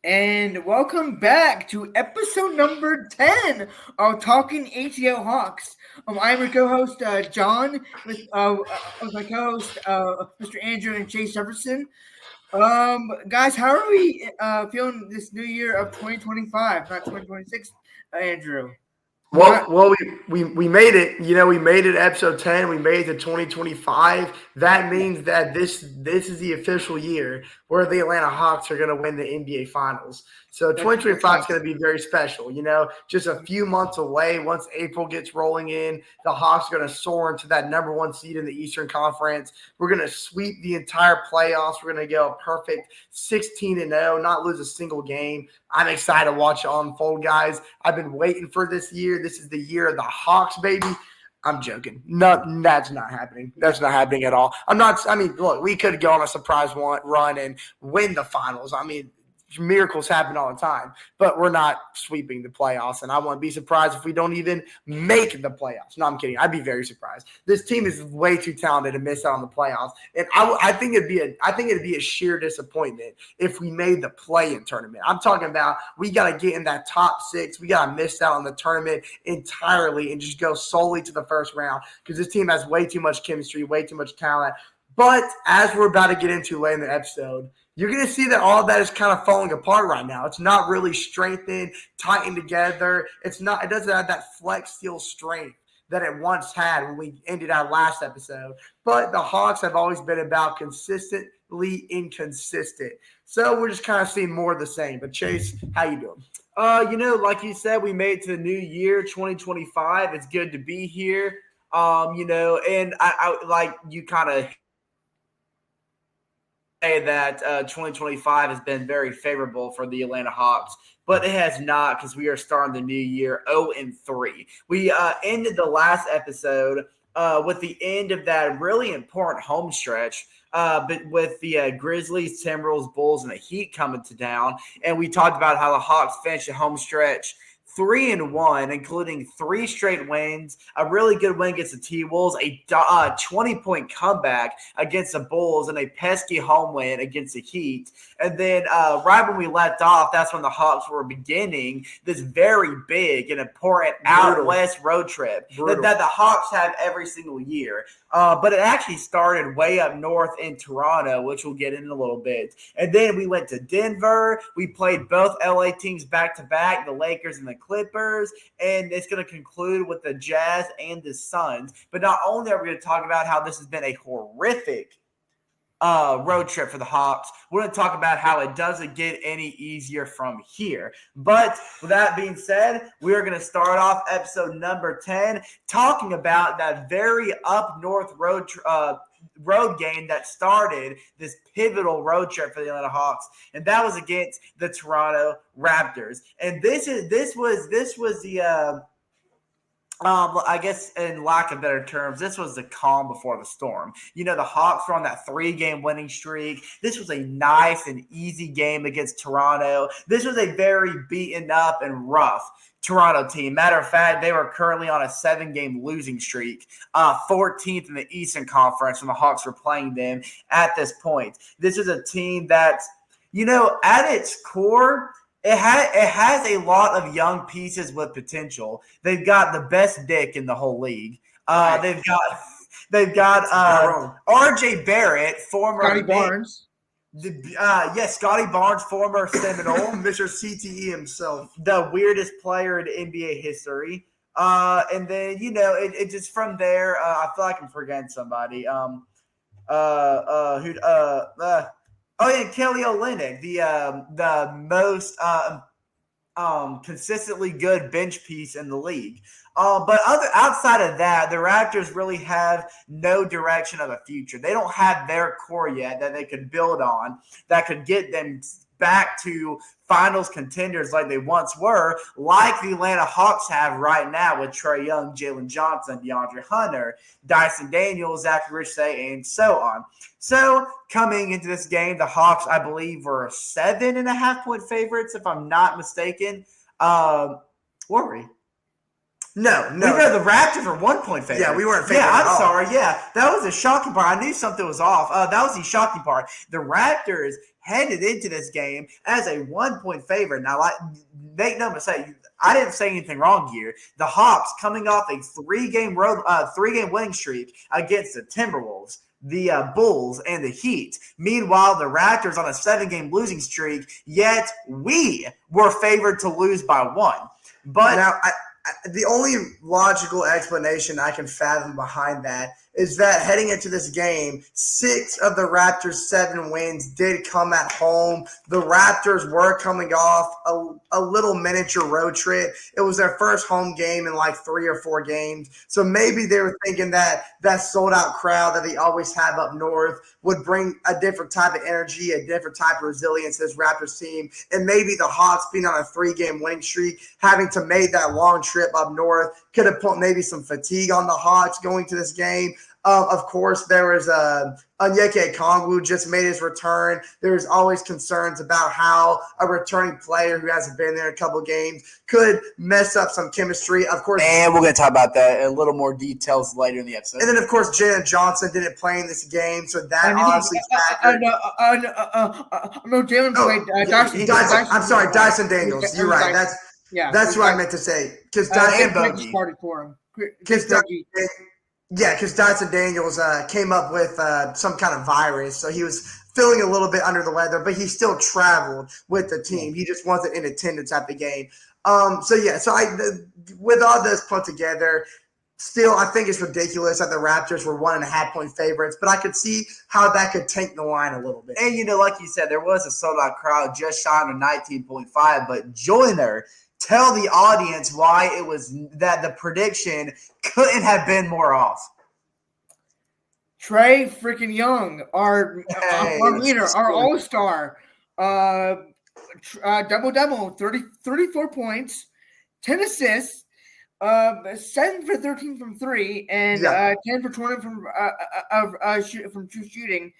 And welcome back to episode number 10 of Talkin ATL Hawks. I'm your co-host John with my co-host Mr. Andrew and Chase Jefferson. Guys, how are we feeling this new year of 2025, not 2026, Andrew? Well, Not well, we made it. We made it episode 10. We made it to 2025. That means that this is the official year where the Atlanta Hawks are going to win the NBA Finals. So that's 2025 is facts. going to be very special. Just a few months away. Once April gets rolling in, the Hawks are going to soar into that number one seed in the Eastern Conference. We're going to sweep the entire playoffs. We're going to go a perfect 16-0, not lose a single game. I'm excited to watch it unfold, guys. I've been waiting for this year. This is the year of the Hawks, baby. I'm joking. No, that's not happening. That's not happening at all. Look, we could go on a surprise run and win the finals. Miracles happen all the time, but we're not sweeping the playoffs. And I wouldn't be surprised if we don't even make the playoffs. No, I'm kidding. I'd be very surprised. This team is way too talented to miss out on the playoffs. And I think it'd be a sheer disappointment if we made the play-in tournament. I'm talking about we got to get in that top six. We got to miss out on the tournament entirely and just go solely to the first round because this team has way too much chemistry, way too much talent. But as we're about to get into late in the episode, you're going to see that all of that is kind of falling apart right now. It's not really strengthened, tightened together. It doesn't have that flex steel strength that it once had when we ended our last episode. But the Hawks have always been about consistently inconsistent. So we're just kind of seeing more of the same. But Chase, how you doing? Like you said, we made it to the new year, 2025. It's good to be here. And I like you kind of say that 2025 has been very favorable for the Atlanta Hawks, but it has not because we are starting the new year 0-3. We ended the last episode with the end of that really important home stretch. But with the Grizzlies, Timberwolves, Bulls, and the Heat coming to town, and we talked about how the Hawks finished the home stretch 3-1, including 3 straight wins, a really good win against the T-Wolves, a 20-point comeback against the Bulls, and a pesky home win against the Heat. And then right when we left off, that's when the Hawks were beginning this very big and important out west road trip that the Hawks have every single year. But it actually started way up north in Toronto, which we'll get in a little bit. And then we went to Denver. We played both LA teams back-to-back, the Lakers and the Clippers, and it's going to conclude with the Jazz and the Suns. But not only are we going to talk about how this has been a horrific road trip for the Hawks, we're going to talk about how it doesn't get any easier from here. But with that being said, we're going to start off episode number 10 talking about that very up north road game that started this pivotal road trip for the Atlanta Hawks, and that was against the Toronto Raptors. And this was the I guess in lack of better terms, this was the calm before the storm. The Hawks were on that 3-game winning streak. This was a nice and easy game against Toronto. This was a very beaten up and rough Toronto team. Matter of fact, they were currently on a 7-game losing streak, 14th in the Eastern Conference when the Hawks were playing them at this point. This is a team that, at its core, it has a lot of young pieces with potential. They've got the best dick in the whole league. They've got R.J. Barrett, former Scotty Barnes. Scotty Barnes, former Seminole, Mr. CTE himself, the weirdest player in NBA history. And then it just from there. I feel like I'm forgetting somebody. Kelly Olynyk, the most consistently good bench piece in the league. But outside of that, the Raptors really have no direction of a future. They don't have their core yet that they could build on that could get them back to finals contenders like they once were, like the Atlanta Hawks have right now with Trae Young, Jalen Johnson, DeAndre Hunter, Dyson Daniels, Zachary Richey, and so on. So coming into this game, the Hawks, I believe, were 7.5-point favorites, if I'm not mistaken. Were we? No. The Raptors were 1 point favorite. Yeah, we weren't favored Yeah, at I'm all. sorry. Yeah, that was the shocking part. I knew something was off. That was the shocking part. The Raptors headed into this game as a 1 point favorite. Now, make no mistake, I didn't say anything wrong here. The Hawks coming off a three-game winning streak against the Timberwolves, the Bulls, and the Heat. Meanwhile, the Raptors on a 7-game losing streak, yet we were favored to lose by 1. But now, the only logical explanation I can fathom behind that is that heading into this game, 6 of the Raptors' 7 wins did come at home. The Raptors were coming off a little miniature road trip. It was their first home game in like 3 or 4 games. So maybe they were thinking that sold-out crowd that they always have up north would bring a different type of energy, a different type of resilience to this Raptors team. And maybe the Hawks being on a 3-game winning streak, having to make that long trip up north, could have put maybe some fatigue on the Hawks going to this game. Of course, there was Onyeka Okongwu just made his return. There's always concerns about how a returning player who hasn't been there in a couple of games could mess up some chemistry. Of course, and we're going to talk about that in a little more details later in the episode. And then, of course, Jalen Johnson didn't play in this game, so that honestly factored. No, Jalen played. Dyson Daniels. You're right. That's what I meant to say. Because Dyson started for him. Because Dyson Daniels came up with some kind of virus, so he was feeling a little bit under the weather, but he still traveled with the team. He just wasn't in attendance at the game. With all this put together, still, I think it's ridiculous that the Raptors were 1.5 point favorites, but I could see how that could tank the line a little bit. And, like you said, there was a sold-out crowd just shy of 19.5, but Joyner, tell the audience why it was that the prediction couldn't have been more off. Trae freaking Young, our leader, our all-star, double-double, 34 points, 10 assists, 7 for 13 from 3, and 10 for 20 from shooting.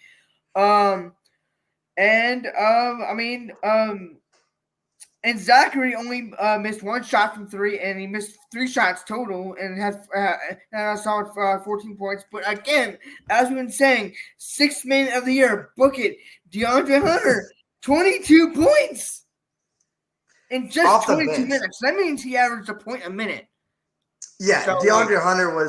And Zachary only missed 1 shot from 3, and he missed 3 shots total, and had a solid 14 points. But again, as we've been saying, 6th man of the year, book it, DeAndre Hunter, 22 points in just 22 minutes. That means he averaged a point a minute. Yeah, so, DeAndre Hunter what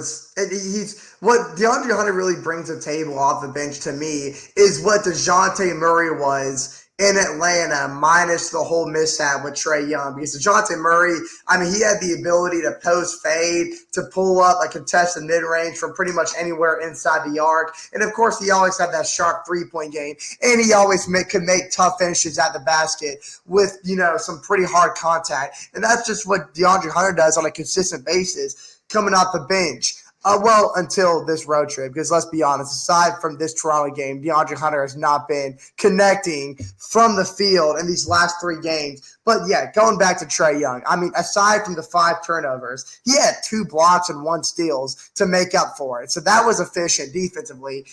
DeAndre Hunter really brings to the table off the bench to me is what DeJounte Murray was in Atlanta, minus the whole mishap with Trae Young. Because DeJounte Murray, he had the ability to post fade, to pull up a contested mid-range from pretty much anywhere inside the arc. And, of course, he always had that sharp three-point game. And he always could make tough finishes at the basket with, some pretty hard contact. And that's just what DeAndre Hunter does on a consistent basis coming off the bench. Until this road trip, because let's be honest, aside from this Toronto game, DeAndre Hunter has not been connecting from the field in these last 3 games. But yeah, going back to Trae Young, aside from the 5 turnovers, he had 2 blocks and 1 steals to make up for it. So that was efficient defensively.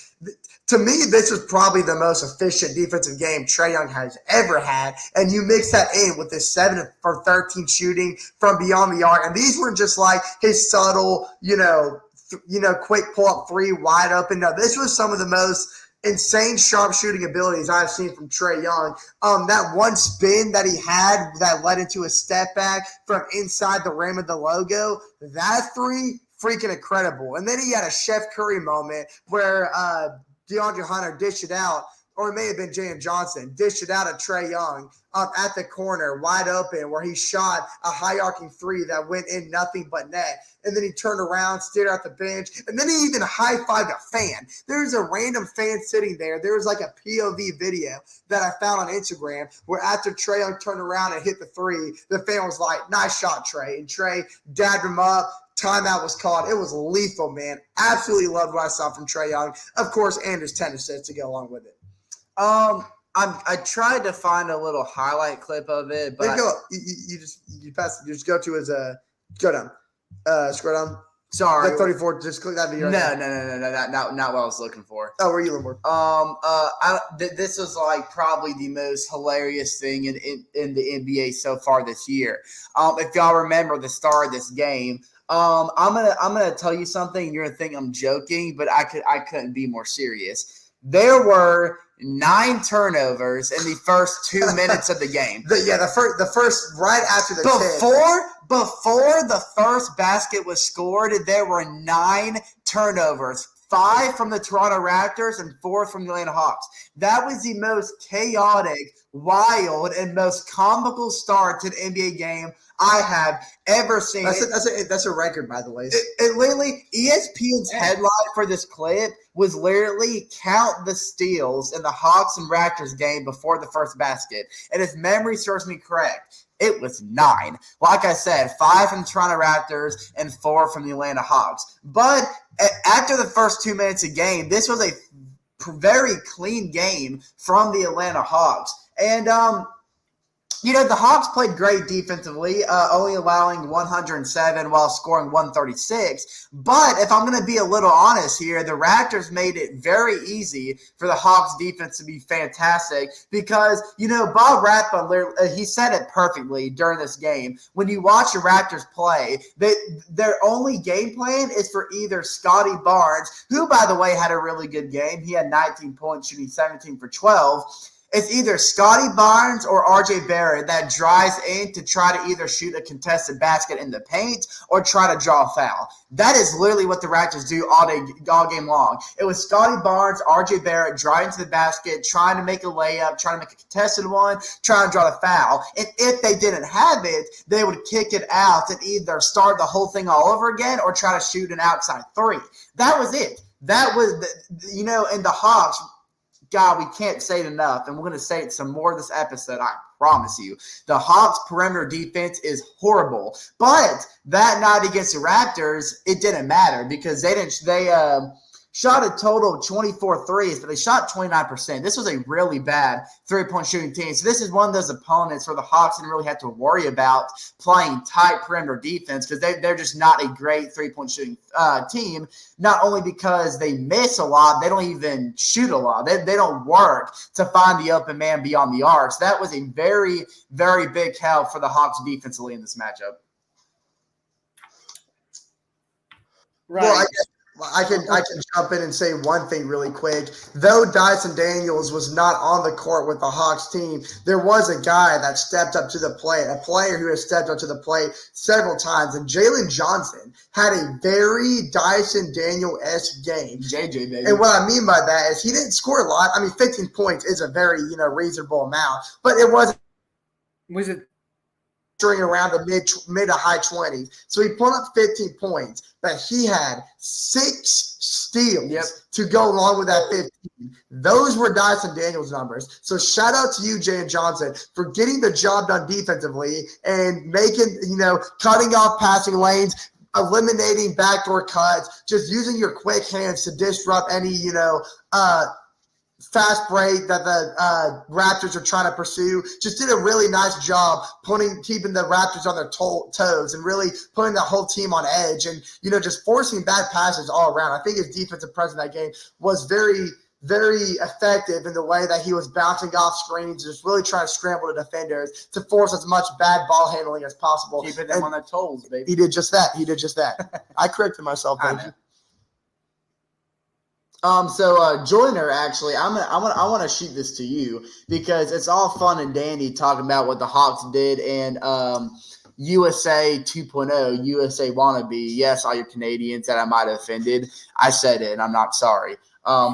To me, this was probably the most efficient defensive game Trae Young has ever had. And you mix that in with this 7 for 13 shooting from beyond the arc. And these weren't just like his subtle, quick pull-up 3 wide open. No, this was some of the most insane sharp shooting abilities I've seen from Trae Young. That one spin that he had that led into a step back from inside the rim of the logo, that 3, freaking incredible. And then he had a Chef Curry moment where DeAndre Hunter dished it out, or it may have been Jalen Johnson, dished it out at Trae Young at the corner, wide open, where he shot a high-arcing 3 that went in nothing but net. And then he turned around, stared at the bench, and then he even high-fived a fan. There's a random fan sitting there. There was like a POV video that I found on Instagram where after Trae Young turned around and hit the 3, the fan was like, "Nice shot, Trae." And Trae dabbed him up. Timeout was called. It was lethal, man. Absolutely loved what I saw from Trae Young. Of course, and his 10 assists to go along with it. I tried to find a little highlight clip of it, but you just go to his go down, scroll down. Sorry, like 34. Just click that video. No, not what I was looking for. Oh, where are you looking for? This was like probably the most hilarious thing in the NBA so far this year. If y'all remember the start of this game, I'm gonna tell you something. You're gonna think I'm joking, but I couldn't be more serious. There were 9 turnovers in the first 2 minutes of the game. The first right after the before the first basket was scored, there were 9 turnovers. 5 from the Toronto Raptors and 4 from the Atlanta Hawks. That was the most chaotic, wild, and most comical start to an NBA game I have ever seen. That's a record, by the way. It literally, ESPN's headline for this clip was literally count the steals in the Hawks and Raptors game before the first basket. And if memory serves me correct, it was 9. Like I said, 5 from the Toronto Raptors and 4 from the Atlanta Hawks. But after the first 2 minutes of game, this was a very clean game from the Atlanta Hawks. And, the Hawks played great defensively, only allowing 107 while scoring 136. But if I'm going to be a little honest here, the Raptors made it very easy for the Hawks defense to be fantastic because, Bob Rathbun, he said it perfectly during this game. When you watch the Raptors play, their only game plan is for either Scotty Barnes, who, by the way, had a really good game. He had 19 points, shooting 17 for 12. It's either Scotty Barnes or RJ Barrett that drives in to try to either shoot a contested basket in the paint or try to draw a foul. That is literally what the Raptors do all game long. It was Scotty Barnes, RJ Barrett driving to the basket, trying to make a layup, trying to make a contested one, trying to draw the foul. And if they didn't have it, they would kick it out and either start the whole thing all over again or try to shoot an outside 3. That was it. That was, and the Hawks, God, we can't say it enough, and we're going to say it some more this episode, I promise you. The Hawks' perimeter defense is horrible. But that night against the Raptors, it didn't matter because they shot a total of 24 threes, but they shot 29%. This was a really bad three-point shooting team. So this is one of those opponents where the Hawks didn't really have to worry about playing tight perimeter defense because they're just not a great three-point shooting team, not only because they miss a lot, they don't even shoot a lot. They don't work to find the open man beyond the arc. So that was a very, very big help for the Hawks defensively in this matchup. Right. Well, I can jump in and say one thing really quick. Though Dyson Daniels was not on the court with the Hawks team, there was a guy that stepped up to the plate, a player who has stepped up to the plate several times. And Jalen Johnson had a very Dyson Daniel-esque game. JJ, baby. And what I mean by that is he didn't score a lot. I mean, 15 points is a very, reasonable amount. But it wasn't. Was it? Around the mid to high 20s. So he put up 15 points, but he had 6 steals to go along with that 15. Those were Dyson Daniels numbers. So shout out to you, Jalen Johnson, for getting the job done defensively and making, cutting off passing lanes, eliminating backdoor cuts, just using your quick hands to disrupt any, fast break that the Raptors are trying to pursue. Just did a really nice job keeping the Raptors on their toes and really putting the whole team on edge and, just forcing bad passes all around. I think his defensive presence in that game was very, very effective in the way that he was bouncing off screens, just really trying to scramble the defenders to force as much bad ball handling as possible. Keeping them on their toes, baby. He did just that. I corrected myself. Thank you. So Joyner, actually, I want to shoot this to you because it's all fun and dandy talking about what the Hawks did and USA 2.0, USA wannabe. Yes, all your Canadians that I might have offended, I said it, and I'm not sorry.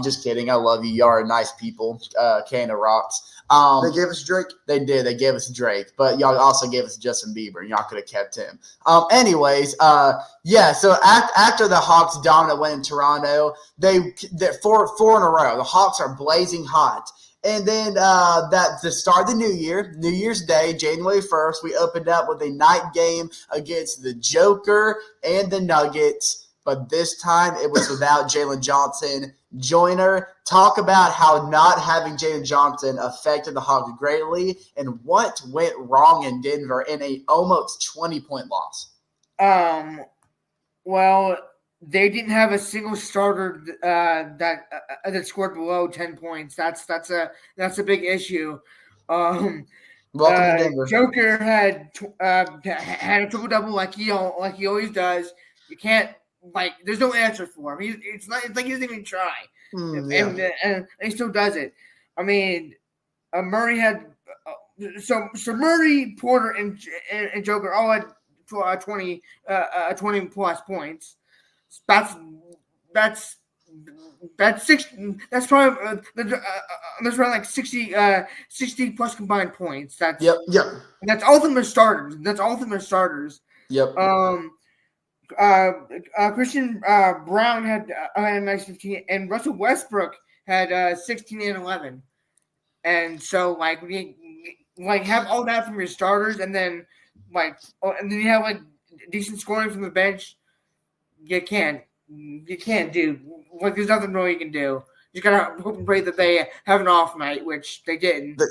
Just kidding. I love you. Y'all are nice people. Canada rocks. They gave us Drake. They did. They gave us Drake, but y'all also gave us Justin Bieber, and y'all could have kept him. Anyways, so after the Hawks' dominant win in Toronto, they're four in a row. The Hawks are blazing hot. And then to start the new year, New Year's Day, January 1st, we opened up with a night game against the Joker and the Nuggets. But this time it was without Jalen Johnson. Joyner, talk about how not having Jalen Johnson affected the Hawks greatly and what went wrong in Denver in a almost 20-point loss. Well, they didn't have a single starter that scored below 10 points. That's a big issue. Welcome to Denver. Joker had a triple double like he always does. You can't there's no answer for him. It's like he doesn't even try, and he still does it. I mean, Murray had so Murray, Porter, and Joker all had 20 plus points. That's 6. That's probably that's around like 60 plus combined points. That's That's all of them are starters. Yep. Christian Brown had a nice 15, and Russell Westbrook had 16 and 11. And so we have all that from your starters, and then you have decent scoring from the bench. You can't do there's nothing really you can do. You gotta hope and pray that they have an off night, which they didn't.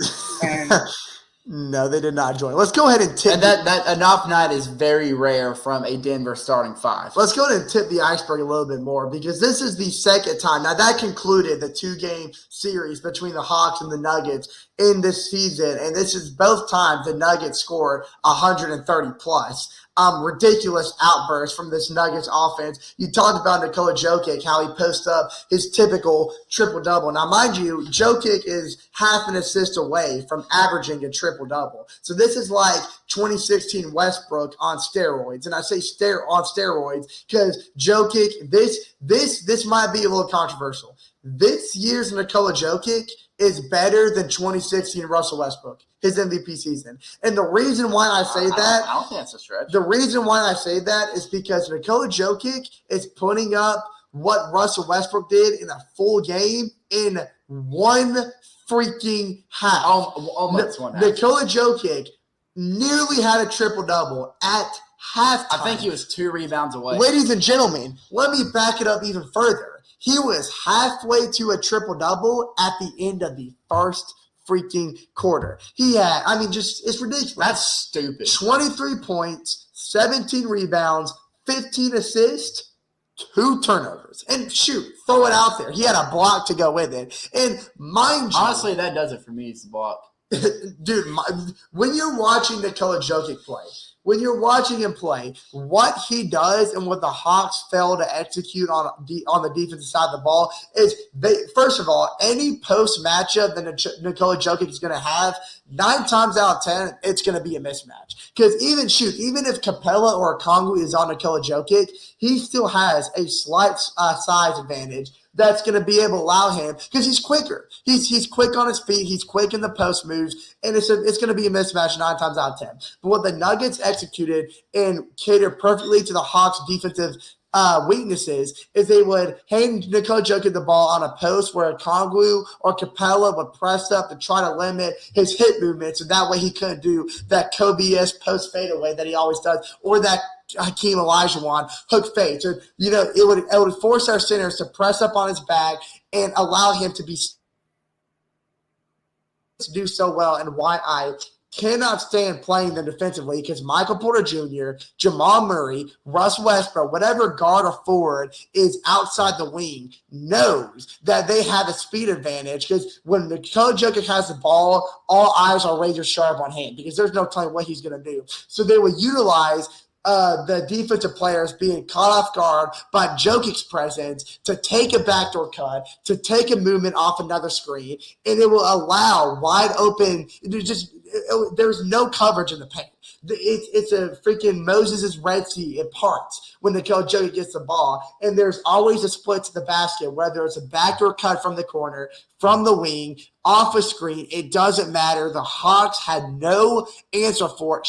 No, they did not join. Let's go ahead and tip. And that an off night is very rare from a Denver starting 5. Let's go ahead and tip the iceberg a little bit more, because this is the second time. Now, that concluded the 2-game series between the Hawks and the Nuggets in this season, and this is both times the Nuggets scored 130 plus. Ridiculous outbursts from this Nuggets offense. You talked about Nikola Jokic, how he posts up his typical triple-double. Now, mind you, Jokic is half an assist away from averaging a triple-double. So this is like 2016 Westbrook on steroids. And I say on steroids because Jokic, this might be a little controversial. This year's Nikola Jokic is better than 2016 Russell Westbrook, his MVP season. And the reason why I say that, I don't think that's a stretch. The reason why I say that is because Nikola Jokic is putting up what Russell Westbrook did in a full game in one freaking half. Almost one half. Nikola Jokic nearly had a triple-double at halftime. I think he was 2 rebounds away. Ladies and gentlemen, let me back it up even further. He was halfway to a triple-double at the end of the first freaking quarter. He had, it's ridiculous. That's stupid. 23 points, 17 rebounds, 15 assists, 2 turnovers. And throw it out there. He had a block to go with it. And mind you, honestly, that does it for me. It's the block. Dude, when you're watching Nikola Jokic play, what he does and what the Hawks fail to execute on the defensive side of the ball is first of all, any post matchup that Nikola Jokic is going to have, 9 times out of 10, it's going to be a mismatch. Because even if Capella or Okongwu is on Nikola Jokic, he still has a slight size advantage that's going to be able to allow him, because he's quicker. He's quick on his feet. He's quick in the post moves, and it's going to be a mismatch 9 times out of 10. But what the Nuggets executed and catered perfectly to the Hawks' defensive weaknesses is they would hand Nikola Jokic the ball on a post where Okongwu or Capella would press up to try to limit his hip movements, and that way he couldn't do that Kobe-esque post fadeaway that he always does, or that Hakeem Olajuwon hook fade. So, it would force our centers to press up on his back and allow him to do so well, and why I cannot stand playing them defensively, because Michael Porter Jr., Jamal Murray, Russ Westbrook, whatever guard or forward is outside the wing knows that they have a speed advantage, because when Nikola Jokic has the ball, all eyes are razor sharp on him, because there's no telling what he's going to do. So they would utilize the defensive players being caught off guard by Jokic's presence to take a backdoor cut, to take a movement off another screen, and it will allow wide open. There's no coverage in the paint. It's a freaking Moses' Red Sea. It parts when Nikola Jokic gets the ball, and there's always a split to the basket, whether it's a backdoor cut from the corner, from the wing, off a screen. It doesn't matter. The Hawks had no answer for it.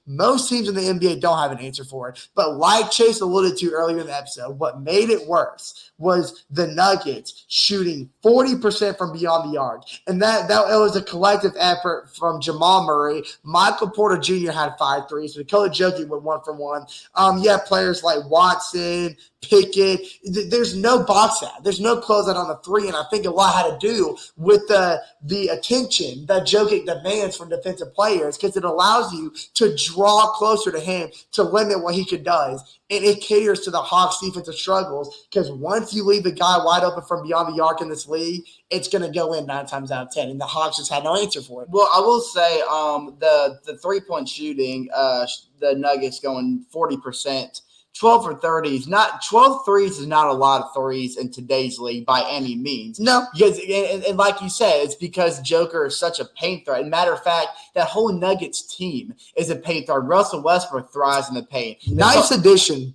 Most teams in the NBA don't have an answer for it. But like Chase alluded to earlier in the episode, what made it worse was the Nuggets shooting 40% from beyond the arc. And that it was a collective effort from Jamal Murray. Michael Porter Jr. had 5 threes. So Nikola Jokic went 1 for 1. You have players like Watson, Pickett. There's no box out. There's no closeout on the 3, and I think a lot had to do do with the attention that Jokic demands from defensive players, because it allows you to draw closer to him to limit what he does. And it caters to the Hawks' defensive struggles, because once you leave a guy wide open from beyond the arc in this league, it's going to go in 9 times out of 10, and the Hawks just had no answer for it. Well, I will say the three-point shooting, the Nuggets going 40%. 12 for 30s, not 12 threes is not a lot of threes in today's league by any means. No. Because, and like you said, it's because Joker is such a paint threat. And matter of fact, that whole Nuggets team is a paint threat. Russell Westbrook thrives in the paint. Nice addition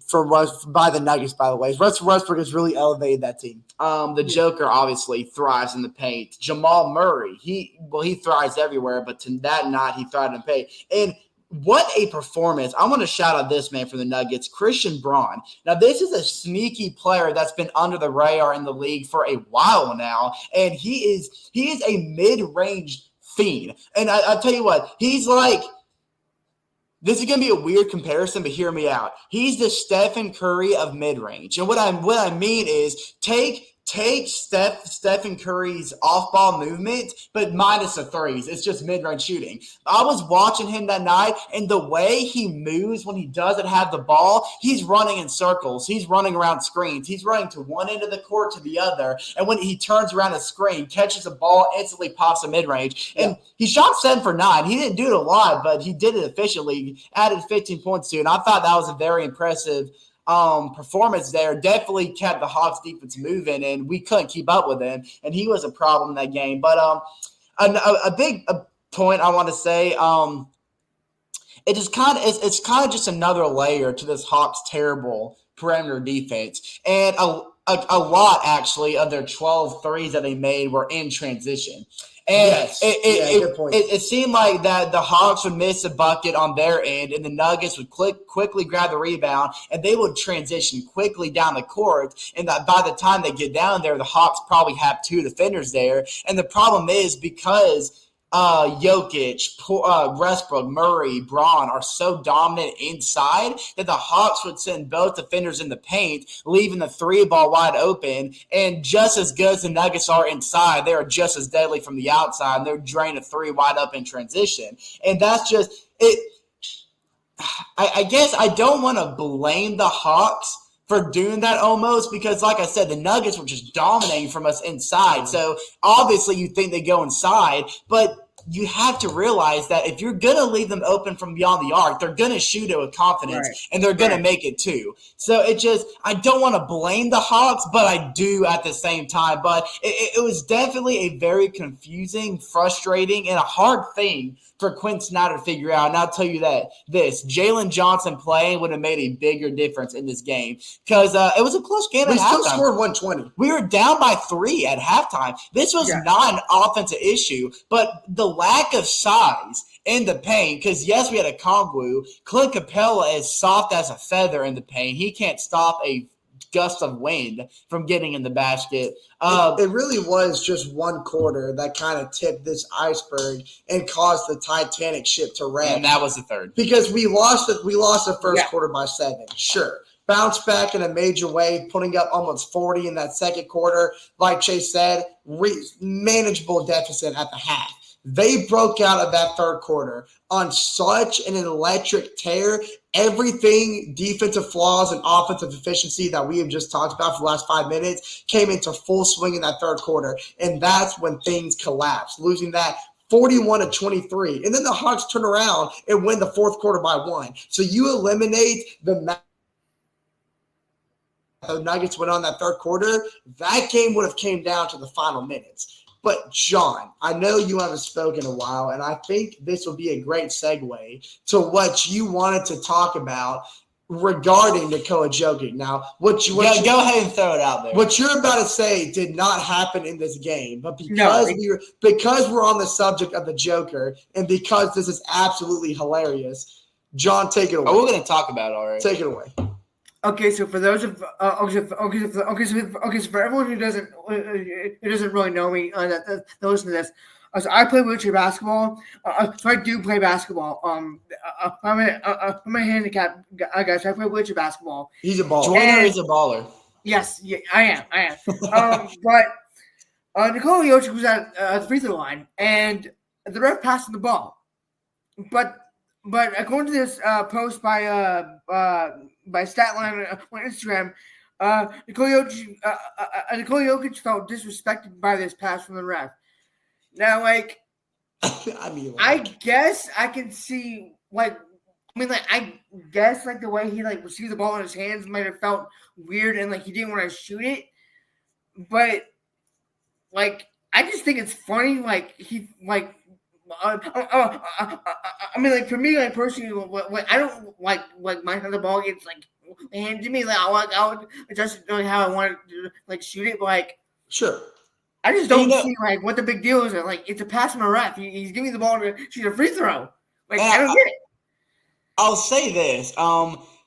by the Nuggets, by the way. Russell Westbrook has really elevated that team. The Joker obviously thrives in the paint. Jamal Murray, he thrives everywhere, but to that night he thrived in the paint. And what a performance. I want to shout out this man for the Nuggets, Christian Braun. Now, this is a sneaky player that's been under the radar in the league for a while now, and he is a mid-range fiend. And I'll tell you what, he's like – this is going to be a weird comparison, but hear me out. He's the Stephen Curry of mid-range. And what I mean is take Stephen Curry's off-ball movement, but minus the threes. It's just mid-range shooting. I was watching him that night, and the way he moves when he doesn't have the ball, he's running in circles. He's running around screens. He's running to one end of the court to the other, and when he turns around a screen, catches the ball, instantly pops a mid-range. And he shot 7 for 9. He didn't do it a lot, but he did it efficiently, added 15 points to it, and I thought that was a very impressive performance there. Definitely kept the Hawks defense moving, and we couldn't keep up with him, and he was a problem in that game. But a big point I want to say, it's kind of just another layer to this Hawks terrible perimeter defense, and a lot actually of their 12 threes that they made were in transition. And yes. Good point. It seemed like that the Hawks would miss a bucket on their end, and the Nuggets would quickly grab the rebound, and they would transition quickly down the court. And that by the time they get down there, the Hawks probably have 2 defenders there. And the problem is because Jokic, Westbrook, Murray, Braun are so dominant inside that the Hawks would send both defenders in the paint, leaving the 3-ball wide open. And just as good as the Nuggets are inside, they are just as deadly from the outside, and they're draining a 3 wide up in transition. And that's just it. I guess I don't want to blame the Hawks for doing that almost, because like I said, the Nuggets were just dominating from us inside. So obviously you think they go inside, but you have to realize that if you're going to leave them open from beyond the arc, they're going to shoot it with confidence, and they're going to make it too. So I don't want to blame the Hawks, but I do at the same time. But it was definitely a very confusing, frustrating, and a hard thing for Quinn Snyder to figure out. And I'll tell you that Jalen Johnson playing would have made a bigger difference in this game, because it was a close game at halftime. We still scored 120. We were down by 3 at halftime. This was not an offensive issue, but the lack of size in the paint, because yes, we had a Kongwu. Clint Capella is soft as a feather in the paint. He can't stop a gust of wind from getting in the basket. It really was just one quarter that kind of tipped this iceberg and caused the Titanic ship to wreck. And that was the third. Because we lost the first quarter by 7. Sure. Bounced back in a major way, putting up almost 40 in that second quarter. Like Chase said, manageable deficit at the half. They broke out of that third quarter on such an electric tear. Everything, defensive flaws and offensive efficiency that we have just talked about for the last 5 minutes, came into full swing in that third quarter. And that's when things collapsed, losing that 41-23. And then the Hawks turn around and win the fourth quarter by 1. So you eliminate the Nuggets went on that third quarter, that game would have came down to the final minutes. But, John, I know you haven't spoken in a while, and I think this will be a great segue to what you wanted to talk about regarding Nikola Jokic. Now, go ahead and throw it out there. What you're about to say did not happen in this game, but because we're on the subject of the Joker, and because this is absolutely hilarious, John, take it away. Oh, we're going to talk about it already. Take it away. Okay, so for those of so for everyone who doesn't really know me, that listen to this, so I play wheelchair basketball. So I do play basketball. I'm a handicap guy, so I play wheelchair basketball. He's a baller. Joyner is a baller. Yes, yeah, I am. But Nikola Jokic was at the free throw line, and the ref passed him the ball. But according to this post by Statline on Instagram, Nikola Jokic felt disrespected by this pass from the ref. Now, like, I guess I can see, like, I guess, like, the way he, like, received the ball in his hands might have felt weird and, like, he didn't want to shoot it. But, like, I just think it's funny, like, he, like, like, for me, like, personally, like, I don't, like mind how the ball gets, like, handed to me. Like, I would adjust it how I want to, like, shoot it, but, like, sure. I just don't see, like, what the big deal is. Like, it's a pass from a ref. He's giving the ball to shoot a free throw. Like, I don't get it. I'll say this.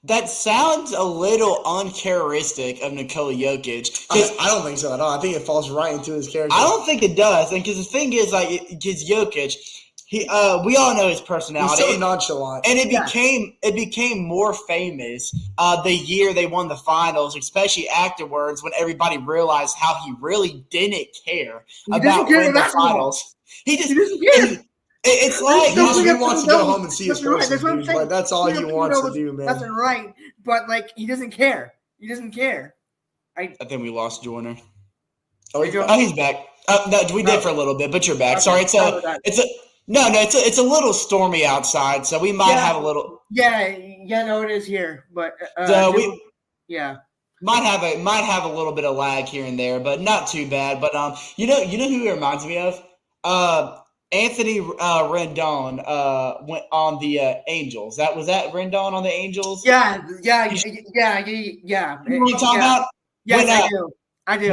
That sounds a little uncharacteristic of Nikola Jokic. I don't think so at all. I think it falls right into his character. I don't think it does. And because the thing is, like, because Jokic, we all know his personality. He's so nonchalant. And it became more famous the year they won the finals, especially afterwards when everybody realized how he really didn't care about winning the finals. He doesn't care. It's like he wants to go home and see his forces, dude. Like, that's all he wants to do, man. Nothing right, but, like, he doesn't care. He doesn't care. I think we lost Joyner. Oh, he's back. No, we did for a little bit, but you're back. Sorry, it's a little stormy outside, so we might have a little. Yeah, no, it is here, but might have a little bit of lag here and there, but not too bad. But you know who he reminds me of? Anthony Rendon went on the Angels. Was that Rendon on the Angels? Yeah. You know what I'm talking about? Yes, I do.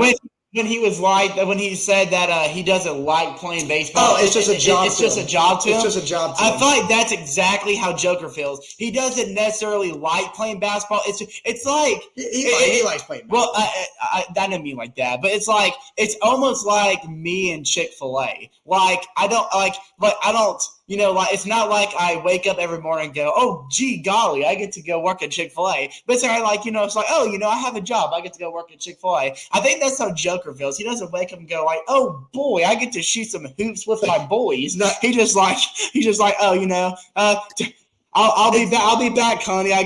When he was when he said that he doesn't like playing baseball. Oh, it's just a job. It's just a job to him. It's just a job to him. I feel like that's exactly how Joker feels. He doesn't necessarily like playing basketball. It's like he likes playing basketball. Well, I didn't mean like that, but it's like it's almost like me and Chick-fil-A. Like I don't. You know, like it's not like I wake up every morning and go, oh, gee, golly, I get to go work at Chick-fil-A. But it's like, you know, it's like, oh, you know, I have a job. I get to go work at Chick-fil-A. I think that's how Joker feels. He doesn't wake up and go like, oh, boy, I get to shoot some hoops with my boys. He's just like, oh, you know, I'll be back, honey. I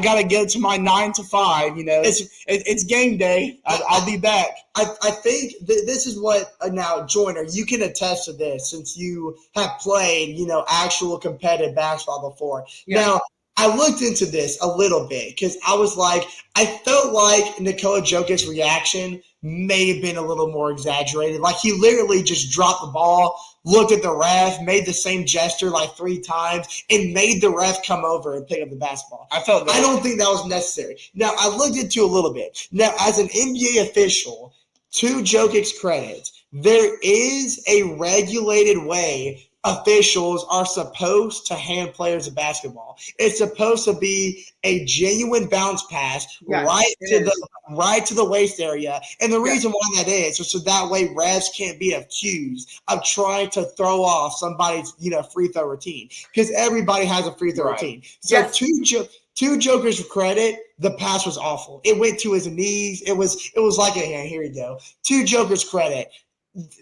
gotta go to my 9 to 5. You know, it's game day. I'll be back. I think this is what now, Joyner, you can attest to this since you have played, you know, actual competitive basketball before. Yeah. Now, I looked into this a little bit because I felt like Nikola Jokic's reaction may have been a little more exaggerated. Like, he literally just dropped the ball, looked at the ref, made the same gesture like 3 times, and made the ref come over and pick up the basketball. I don't think that was necessary. Now, I looked into a little bit. Now, as an NBA official, to Jokic's credit, there is a regulated way officials are supposed to hand players a basketball. It's supposed to be a genuine bounce pass right to the waist area. And the reason why that is so that way refs can't be accused of trying to throw off somebody's, you know, free throw routine. Because everybody has a free throw routine. So to Joker's credit, the pass was awful. It went to his knees. It was like here you go. To Joker's credit,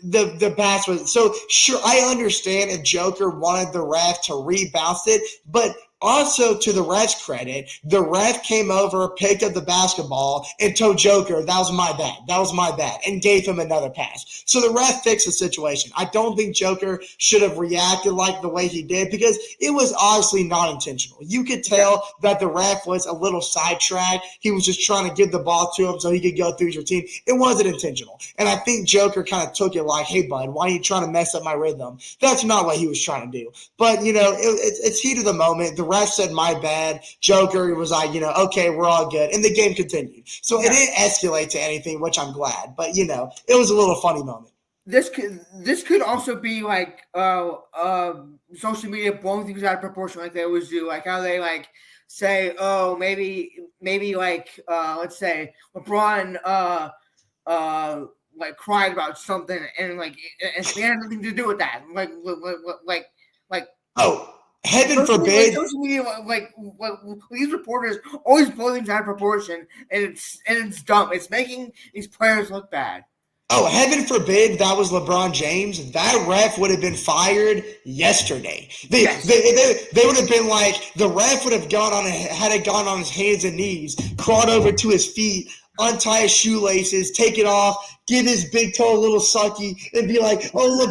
the pass was so sure. I understand if Joker wanted the ref to rebounce it, but also to the ref's credit, the ref came over, picked up the basketball, and told Joker, that was my bad, and gave him another pass. So the ref fixed the situation. I don't think Joker should have reacted like the way he did because it was obviously not intentional. You could tell that the ref was a little sidetracked. He was just trying to give the ball to him so he could go through his routine. It wasn't intentional. And I think Joker kind of took it like, hey, bud, why are you trying to mess up my rhythm? That's not what he was trying to do. But, you know, it's heat of the moment. The ref said, my bad. Joker was like, you know, okay, we're all good. And the game continued. So it didn't escalate to anything, which I'm glad. But, you know, it was a little funny moment. This could also be like social media blowing things out of proportion like they always do. Like how they like say, oh, maybe like let's say LeBron like cried about something and like it had nothing to do with that. Like oh. Heaven forbid. Social media, like these reporters always blow things out of proportion, and it's dumb. It's making these players look bad. Oh, heaven forbid that was LeBron James. That ref would have been fired yesterday. They would have been like, the ref would have had it gone on his hands and knees, crawled over to his feet, untie his shoelaces, take it off, give his big toe a little sucky, and be like, oh,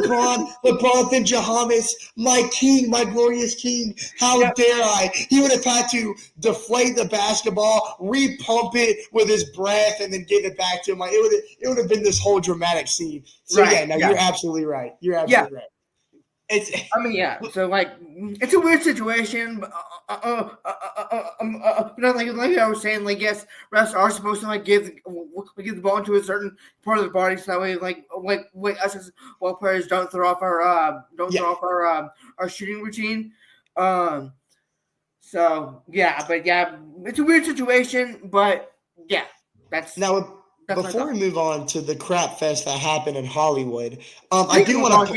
LeBron Benjahamis, my king, my glorious king, how dare I? He would have had to deflate the basketball, repump it with his breath, and then give it back to him. Like, it would have been this whole dramatic scene. So, you're absolutely right. You're absolutely right. So like, it's a weird situation, but like I was saying, like, yes, refs are supposed to like give the ball into a certain part of the body, so that way, like us as ball players don't throw off our shooting routine. So it's a weird situation, but that's now. Before we move on to the crap fest that happened in Hollywood, I do want to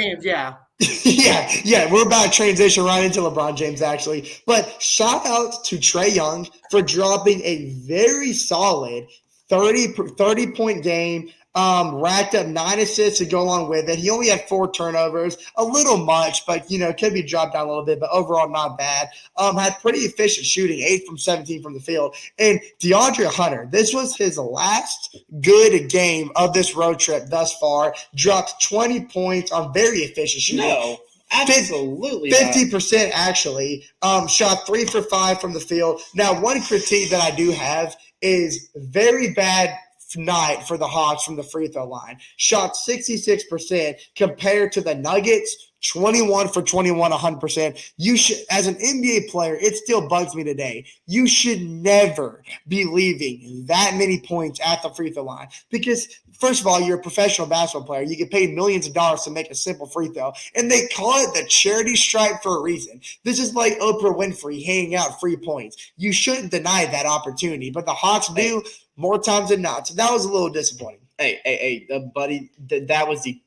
James, we're about to transition right into LeBron James, actually. But shout out to Trae Young for dropping a very solid 30-point game. Racked up 9 assists to go along with it. He only had 4 turnovers, a little much, but could be dropped down a little bit, but overall not bad. Had pretty efficient shooting, 8 from 17 from the field. And DeAndre Hunter, this was his last good game of this road trip thus far. Dropped 20 points on very efficient shooting. No. Absolutely 50% actually. Shot 3 for 5 from the field. Now, one critique that I do have is very bad night for the Hawks from the free throw line. Shot 66% compared to the Nuggets, 21 for 21, 100%. You should, as an NBA player, it still bugs me today. You should never be leaving that many points at the free throw line because, first of all, you're a professional basketball player. You get paid millions of dollars to make a simple free throw, and they call it the charity stripe for a reason. This is like Oprah Winfrey handing out free points. You shouldn't deny that opportunity, but the Hawks do more times than not. So that was a little disappointing. Hey, buddy, that was the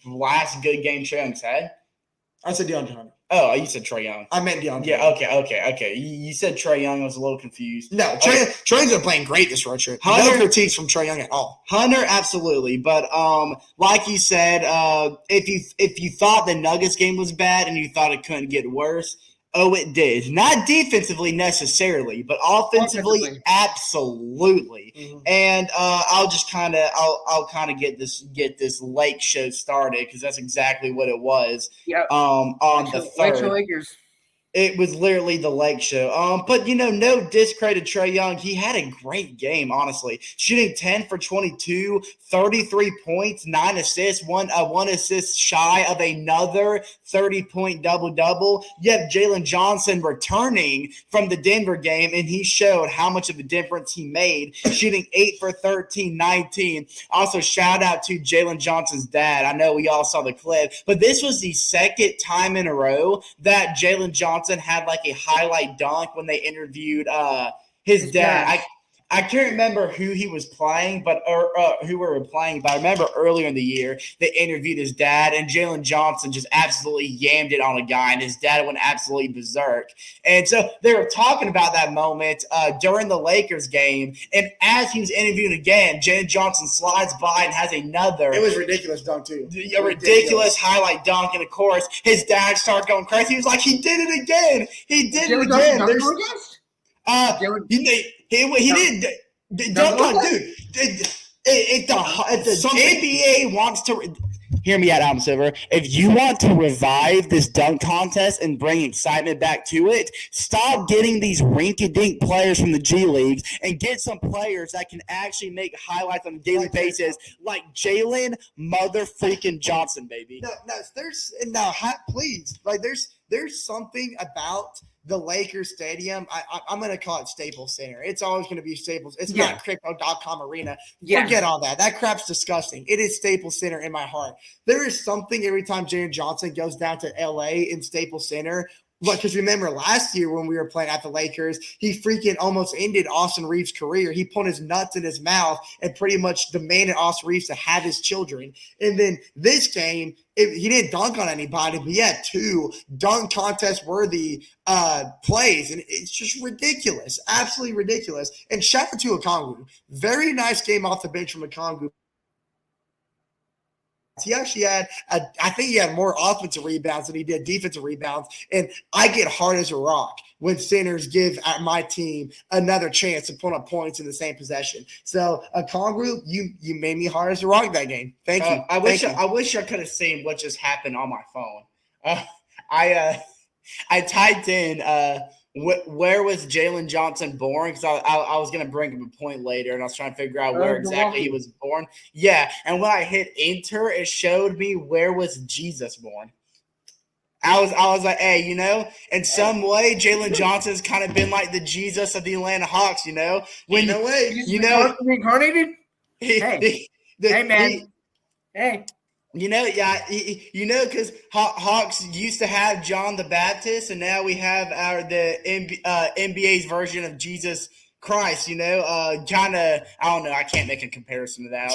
last good game Trae Young's had? I said DeAndre Hunter. Oh, you said Trae Young. I meant DeAndre. Yeah, okay. You said Trae Young. I was a little confused. No, Trae's been playing great this road trip. No critiques from Trae Young at all. Hunter, absolutely. But like you said, if you thought the Nuggets game was bad and you thought it couldn't get worse, it did. Not defensively necessarily, but offensively, absolutely. Mm-hmm. And I'll kind of get this Lake show started because that's exactly what it was. Yep. On the third. Lakers. It was literally the Lake show. But no discredit Trae Young. He had a great game, honestly. Shooting 10 for 22, 33 points, 9 assists, one assist shy of another 30-point double-double. You have Jalen Johnson returning from the Denver game, and he showed how much of a difference he made, shooting 8 for 13, 19. Also, shout out to Jalen Johnson's dad. I know we all saw the clip, but this was the second time in a row that Jalen Johnson had like a highlight dunk when they interviewed his dad. I can't remember who he was playing, who we were playing, but I remember earlier in the year they interviewed his dad, and Jalen Johnson just absolutely yammed it on a guy, and his dad went absolutely berserk. And so they were talking about that moment during the Lakers game, and as he was interviewed again, Jalen Johnson slides by and has another. It was ridiculous dunk too. A ridiculous highlight dunk, and of course his dad started going crazy. He was like, "He did it again! He did it again!" He did dunk on, dude. If the NBA wants to hear me out, Adam Silver. If you want to revive this dunk contest and bring excitement back to it, stop getting these rinky-dink players from the G Leagues and get some players that can actually make highlights on a daily basis, like Jalen motherfucking Johnson, baby. Please, like there's something about the Lakers stadium. I'm going to call it Staples Center. It's always going to be Staples. It's not Crypto.com Arena. Yeah. Forget all that. That crap's disgusting. It is Staples Center in my heart. There is something every time Jalen Johnson goes down to LA in Staples Center. Because remember last year when we were playing at the Lakers, he freaking almost ended Austin Reeves' career. He put his nuts in his mouth and pretty much demanded Austin Reeves to have his children. And then this game, he didn't dunk on anybody, but he had 2 dunk contest worthy plays. And it's just ridiculous. Absolutely ridiculous. And shout out to Okongwu. Very nice game off the bench from Okongwu. He actually had, I think he had more offensive rebounds than he did defensive rebounds. And I get hard as a rock when centers give my team another chance to put up points in the same possession. So, Congrue, you made me hard as a rock that game. Thank you. I wish I could have seen what just happened on my phone. I typed in where was Jalen Johnson born, because I was going to bring up a point later, and I was trying to figure out where exactly he was born. Yeah, and when I hit enter, it showed me where was Jesus born. I was like, hey, in some way, Jalen Johnson's kind of been like the Jesus of the Atlanta Hawks, When reincarnated. Hey, man. Hey. Because Hawks used to have John the Baptist, and now we have the NBA's version of Jesus Christ. Kind of, I don't know. I can't make a comparison to that.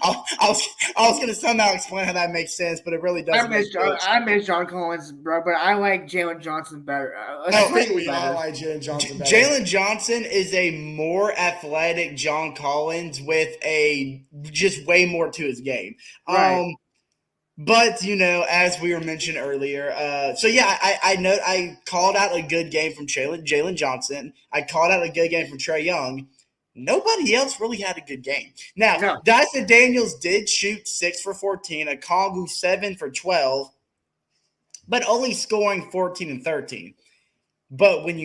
I was going to somehow explain how that makes sense, but it really doesn't. I miss John Collins, bro, but I like Jalen Johnson better. I think we all like Jalen Johnson better. Jalen Johnson is a more athletic John Collins with just way more to his game. Right. But, as we were mentioned earlier, I called out a good game from Jalen Johnson. I called out a good game from Trae Young. Nobody else really had a good game. Now, Dyson Daniels did shoot 6 for 14, a Congrue 7 for 12, but only scoring 14 and 13. But when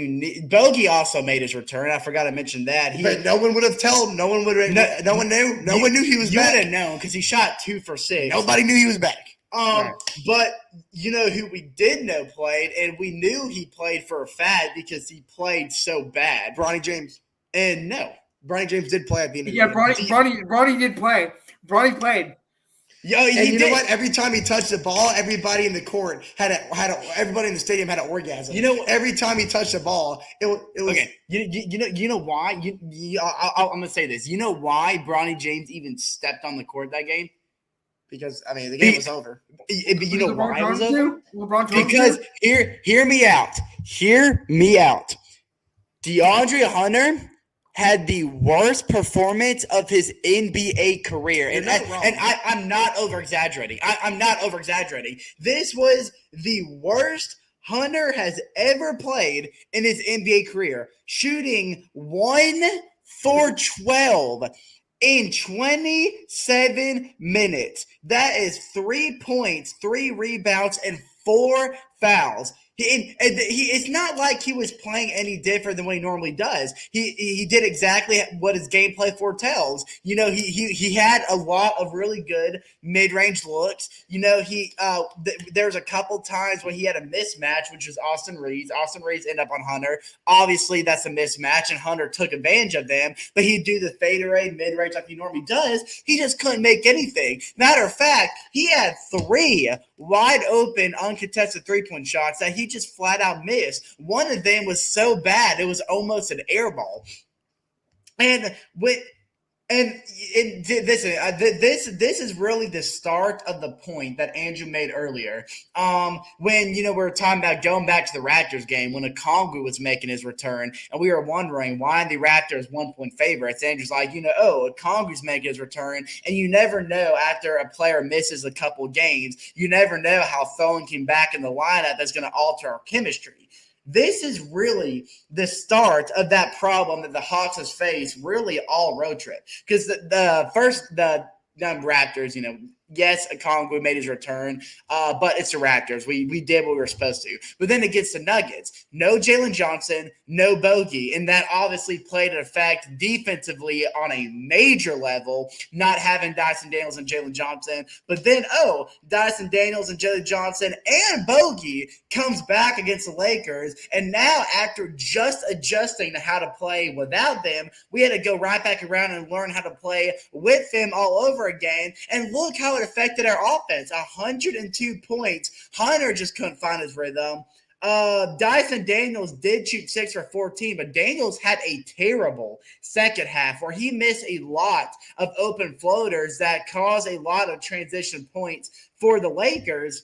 Bogey also made his return. I forgot to mention that. But no one would have told. No one would have. No one knew. No one knew he was back. You would have known because he shot 2 for 6. Nobody knew he was back. But who we did know played, and we knew he played for a fact because he played so bad. Bronny James. And no, Bronny James did play at the end of the game. Yeah, Bronny did play. Bronny played. You know what? Every time he touched the ball, everybody in the court everybody in the stadium had an orgasm. Every time he touched the ball, it was okay. You know why? I'm gonna say this. You know why Bronny James even stepped on the court that game? Because the game was over. You know why it was over? Because hear me out. Hear me out. DeAndre Hunter had the worst performance of his NBA career. And I'm not over-exaggerating. I'm not over-exaggerating. This was the worst Hunter has ever played in his NBA career, shooting 1 for 12 in 27 minutes. That is 3 points, 3 rebounds, and 4 fouls. It's not like he was playing any different than what he normally does. He did exactly what his gameplay foretells. He had a lot of really good mid-range looks. There was a couple times when he had a mismatch, which was Austin Reeves. Austin Reeves ended up on Hunter. Obviously, that's a mismatch, and Hunter took advantage of them. But he'd do the fadeaway mid-range like he normally does. He just couldn't make anything. Matter of fact, he had 3 wide open, uncontested three-point shots that he just flat out missed. One of them was so bad it was almost an air ball. This is really the start of the point that Andrew made earlier. When we were talking about going back to the Raptors game when Congrue was making his return, and we were wondering why the Raptors 1-point favorites. Andrew's like, Congrue's making his return, and you never know after a player misses a couple games, you never know how throwing him back in the lineup that's going to alter our chemistry. This is really the start of that problem that the Hawks has faced really all road trip. Because the Raptors, yes, Congrue made his return, but it's the Raptors. We did what we were supposed to. But then it gets the Nuggets. No Jalen Johnson, no Bogey. And that obviously played an effect defensively on a major level, not having Dyson Daniels and Jalen Johnson. But then, Dyson Daniels and Jalen Johnson and Bogey comes back against the Lakers. And now after just adjusting to how to play without them, we had to go right back around and learn how to play with them all over again. And look how it affected our offense. 102 points. Hunter just couldn't find his rhythm. Dyson Daniels did shoot 6 for 14, but Daniels had a terrible second half where he missed a lot of open floaters that caused a lot of transition points for the Lakers.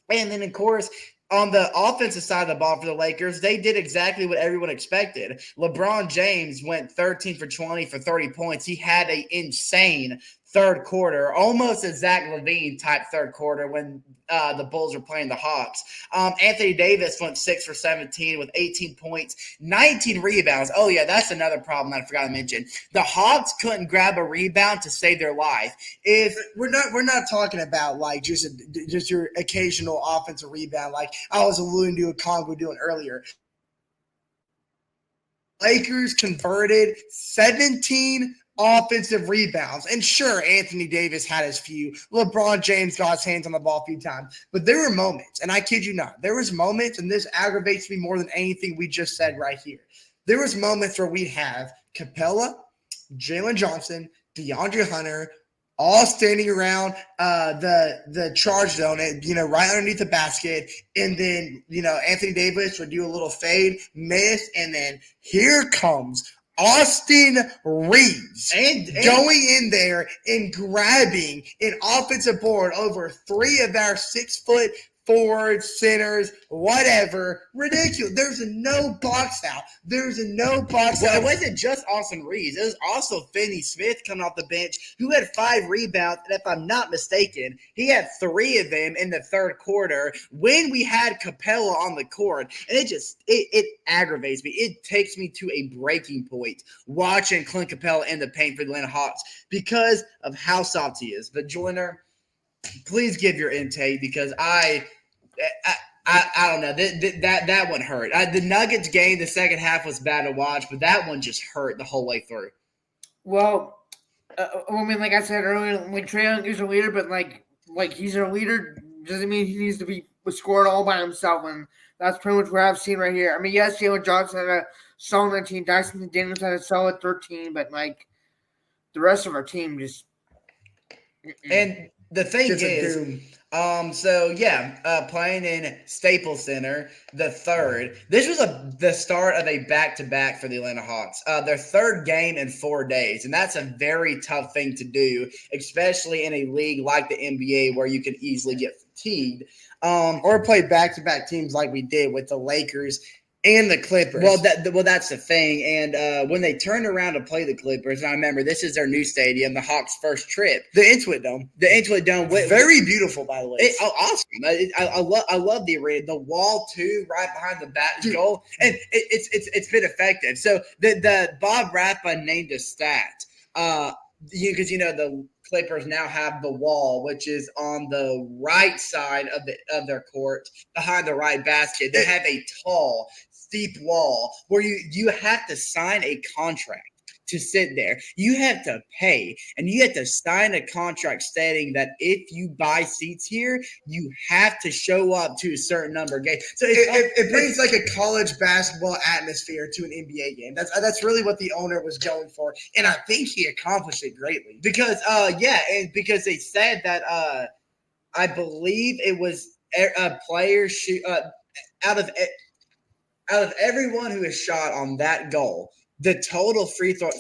And then, of course, on the offensive side of the ball for the Lakers, they did exactly what everyone expected. LeBron James went 13 for 20 for 30 points. He had an insane third quarter, almost a Zach LaVine type third quarter when the Bulls were playing the Hawks. Anthony Davis went 6 for 17 with 18 points, 19 rebounds. Oh, yeah, that's another problem that I forgot to mention. The Hawks couldn't grab a rebound to save their life. If we're not talking about like just your occasional offensive rebound, like I was alluding to a Congo doing earlier. Lakers converted 17 offensive rebounds. And sure, Anthony Davis had his few. LeBron James got his hands on the ball a few times. But there were moments, and I kid you not, there was moments, and this aggravates me more than anything we just said right here. There was moments where we'd have Capella, Jalen Johnson, DeAndre Hunter, all standing around the charge zone, right underneath the basket. And then, Anthony Davis would do a little fade, miss, and then here comes Austin Reeves and going in there and grabbing an offensive board over 3 of our 6-foot forwards, centers, whatever. Ridiculous. There's a no box out. There's a no box out. It wasn't just Austin Reeves. It was also Finney Smith coming off the bench, who had 5 rebounds. And if I'm not mistaken, he had 3 of them in the third quarter when we had Capella on the court. And it aggravates me. It takes me to a breaking point watching Clint Capella in the paint for the Atlanta Hawks because of how soft he is. But Joyner, please give your intake because I don't know. That one hurt. The Nuggets game, the second half was bad to watch, but that one just hurt the whole way through. Well, like I said earlier, when Trae Young is a leader, but like he's a leader doesn't mean he needs to be scored all by himself, and that's pretty much what I've seen right here. I mean, yes, Jalen Johnson had a solid 19, Dyson Daniels had a solid 13, but like the rest of our team just. And the thing is, playing in Staples Center, the third. This was the start of a back-to-back for the Atlanta Hawks. Their third game in 4 days, and that's a very tough thing to do, especially in a league like the NBA where you can easily get fatigued. Or play back-to-back teams like we did with the Lakers and the Clippers. Well, that's the thing. And when they turned around to play the Clippers, and I remember this is their new stadium, the Hawks' first trip, the Intuit Dome. Very beautiful, by the way. Awesome. I love the arena. The wall too, right behind the back goal, and it's been effective. So the Bob Rathbun named a stat, because the Clippers now have the wall, which is on the right side of their court, behind the right basket. They have a tall, steep wall where you have to sign a contract to sit there. You have to pay, and you have to sign a contract stating that if you buy seats here, you have to show up to a certain number of games. So it brings like a college basketball atmosphere to an NBA game. That's really what the owner was going for, and I think he accomplished it greatly. Because because they said that I believe it was players shoot out of everyone who has shot on that goal. The total free throw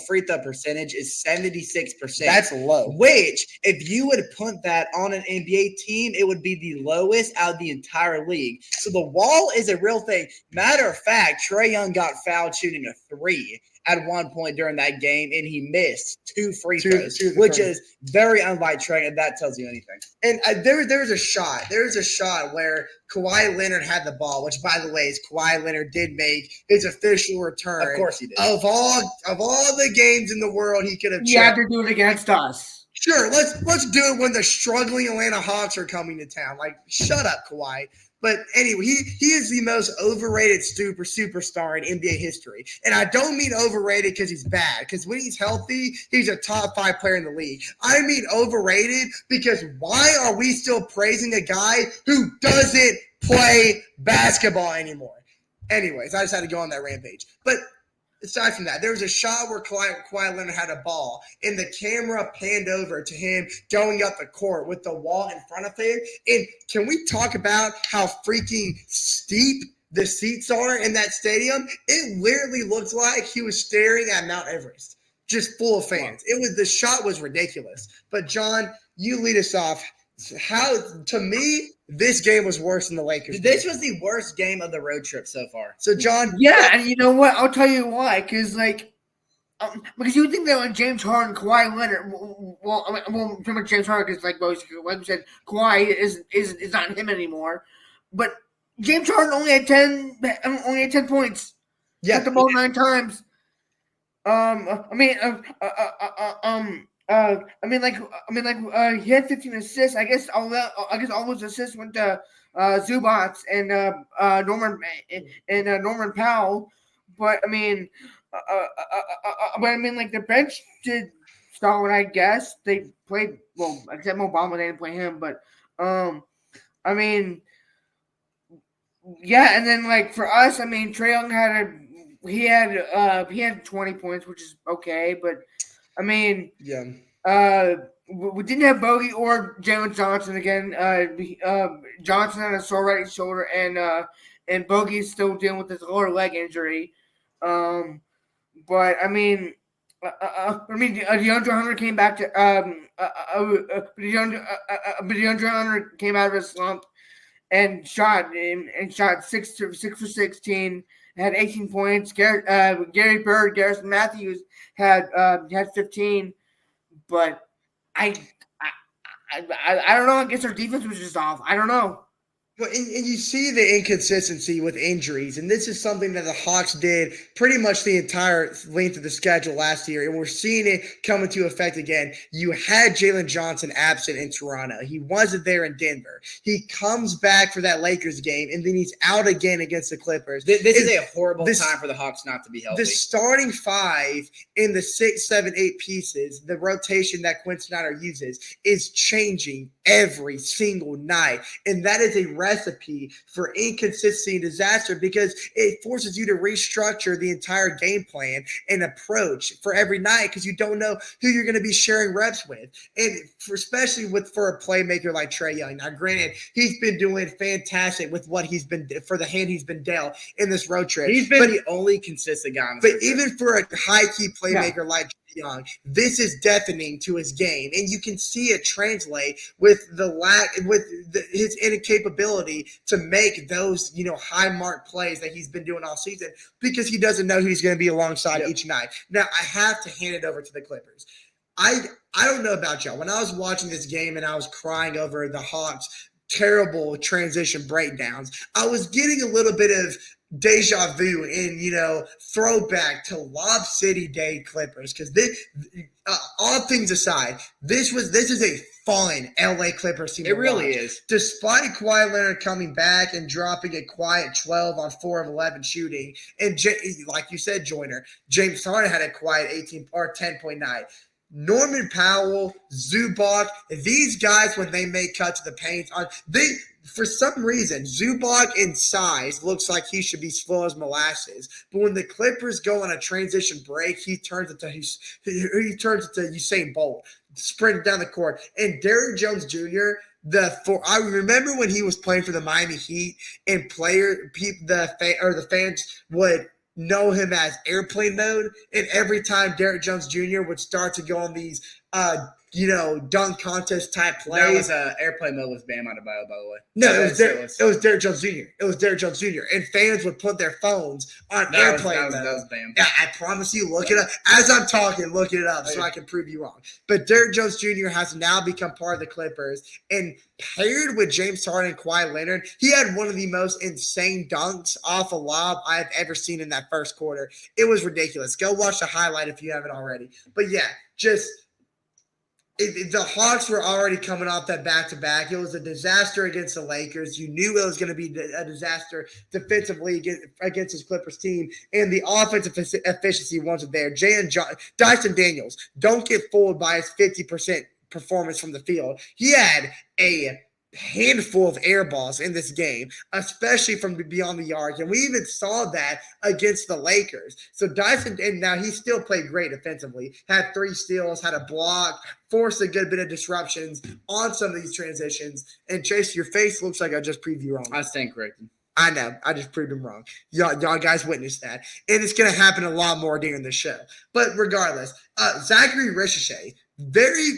percentage is 76%. That's low. Which, if you would put that on an NBA team, it would be the lowest out of the entire league. So the wall is a real thing. Matter of fact, Trae Young got fouled shooting a 3 at one point during that game, and he missed 2 free throws, which is very unlike Trae, and that tells you anything. And there was a shot. There was a shot where Kawhi Leonard had the ball, which, by the way, Kawhi Leonard did make his official return. Of course he did. Of all the games in the world he could have checked. You had to do it against us. Sure, let's do it when the struggling Atlanta Hawks are coming to town. Like, shut up, Kawhi. But anyway, he is the most overrated superstar in NBA history. And I don't mean overrated because he's bad, because when he's healthy, he's a top 5 player in the league. I mean overrated because why are we still praising a guy who doesn't play basketball anymore? Anyways, I just had to go on that rampage. But aside from that, there was a shot where Kawhi Leonard had a ball, and the camera panned over to him going up the court with the wall in front of him. And can we talk about how freaking steep the seats are in that stadium? It literally looks like he was staring at Mount Everest, just full of fans. The shot was ridiculous. But John, you lead us off. To me, this game was worse than the Lakers. This was the worst game of the road trip so far. So, John. Yeah, and you know what? I'll tell you why. Because, because you would think that when James Harden, Kawhi Leonard, pretty much James Harden, because like we said, Kawhi is not him anymore. But James Harden only had 10 points. Yeah. Shot the ball 9 times. He had 15 assists. I guess all those assists went to Zubats and Norman Powell. But the bench did solid. I guess they played well, except Obama. They didn't play him, but yeah. And then for us, Trae Young had 20 points, which is okay, but Yeah. we didn't have Bogey or Jalen Johnson again. Johnson had a sore right shoulder, and Bogey's still dealing with his lower leg injury. DeAndre Hunter came back to DeAndre Hunter came out of his slump and shot 6 for 16. Had 18 points. Gary Bird, Garrison Matthews had 15, but I don't know. I guess our defense was just off. I don't know. Well, and you see the inconsistency with injuries, and this is something that the Hawks did pretty much the entire length of the schedule last year, and we're seeing it come into effect again. You had Jalen Johnson absent in Toronto. He wasn't there in Denver. He comes back for that Lakers game, and then he's out again against the Clippers. This is a horrible time for the Hawks not to be healthy. The starting 5 in the 6, 7, 8 pieces, the rotation that Quinn Snyder uses, is changing every single night, and that is a recipe for inconsistency and disaster because it forces you to restructure the entire game plan and approach for every night because you don't know who you're going to be sharing reps with. And especially for a playmaker like Trae Young. Now, granted, he's been doing fantastic with what he's been for the hand he's been dealt in this road trip. He's been the only consistent guy. But even for a high-key playmaker like Young, this is deafening to his game, and you can see it translate with his incapability to make those high mark plays that he's been doing all season because he doesn't know who he's going to be alongside each night. Now I have to hand it over to the Clippers. I don't know about y'all. When I was watching this game and I was crying over the Hawks' terrible transition breakdowns, I was getting a little bit of deja vu and throwback to Lob City Day Clippers because this all things aside, this is a fun LA Clippers team. It really is. Despite Kawhi Leonard coming back and dropping a quiet 12 on 4 of 11 shooting, and like you said, Joyner, James Harden had a quiet 18 or 10.9. Norman Powell, Zubac, these guys when they make cuts to the paint, for some reason, Zubac in size looks like he should be slow as molasses. But when the Clippers go on a transition break, he turns into Usain Bolt, sprinting down the court. And Derrick Jones Jr., I remember when he was playing for the Miami Heat, and the fans would know him as airplane mode, and every time Derrick Jones Jr. would start to go on these dunk contest type plays. That was airplane mode with Bam Adebayo, by the way. No, it was Derrick Jones Jr. It was Derrick Jones Jr. And fans would put their phones on airplane mode. That was Bam. Yeah, I promise you, look it up. As I'm talking, look it up so I can prove you wrong. But Derrick Jones Jr. has now become part of the Clippers, and paired with James Harden and Kawhi Leonard, he had one of the most insane dunks off a lob I've ever seen in that first quarter. It was ridiculous. Go watch the highlight if you haven't already. But yeah, the Hawks were already coming off that back-to-back. It was a disaster against the Lakers. You knew it was going to be a disaster defensively against his Clippers team, and the offensive efficiency wasn't there. Dyson Daniels, don't get fooled by his 50% performance from the field. He had a handful of air balls in this game, especially from beyond the yards. And we even saw that against the Lakers. So Dyson, and now he still played great offensively, had 3 steals, had a block, forced a good bit of disruptions on some of these transitions. And Chase, your face looks like I just proved you wrong. I stand corrected. I know. I just proved him wrong. Y'all guys witnessed that. And it's going to happen a lot more during the show. But regardless, Zachary Ricochet, very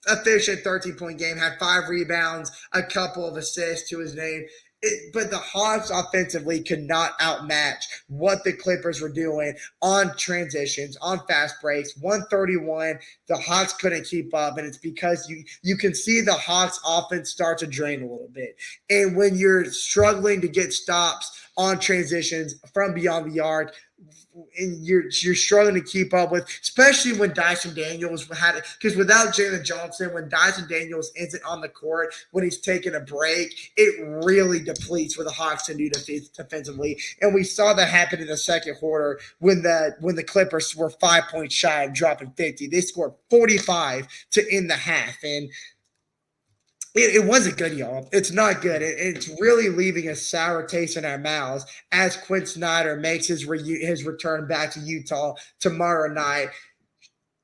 efficient 13-point game, had 5 rebounds, a couple of assists to his name. But the Hawks offensively could not outmatch what the Clippers were doing on transitions, on fast breaks. 131, the Hawks couldn't keep up, and it's because you can see the Hawks offense start to drain a little bit. And when you're struggling to get stops on transitions from beyond the arc, and you're struggling to keep up with, especially when Dyson Daniels had it. Because without Jalen Johnson, when Dyson Daniels isn't on the court, when he's taking a break, it really depletes what the Hawks can do defensively. And we saw that happen in the second quarter when the Clippers were 5 points shy of dropping 50. They scored 45 to end the half, and it wasn't good, y'all. It's not good. It's really leaving a sour taste in our mouths as Quinn Snyder makes his return back to Utah tomorrow night.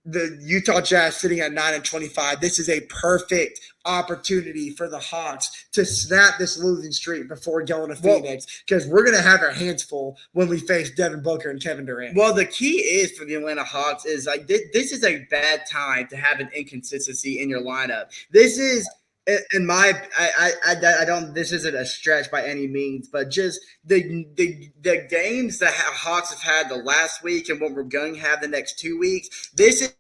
The Utah Jazz sitting at 9-25. This is a perfect opportunity for the Hawks to snap this losing streak before going to Phoenix, because we're going to have our hands full when we face Devin Booker and Kevin Durant. Well, the key is for the Atlanta Hawks is like this is a bad time to have an inconsistency in your lineup. This is – in my, I don't. This isn't a stretch by any means, but just the games that Hawks have had the last week and what we're going to have the next 2 weeks. This is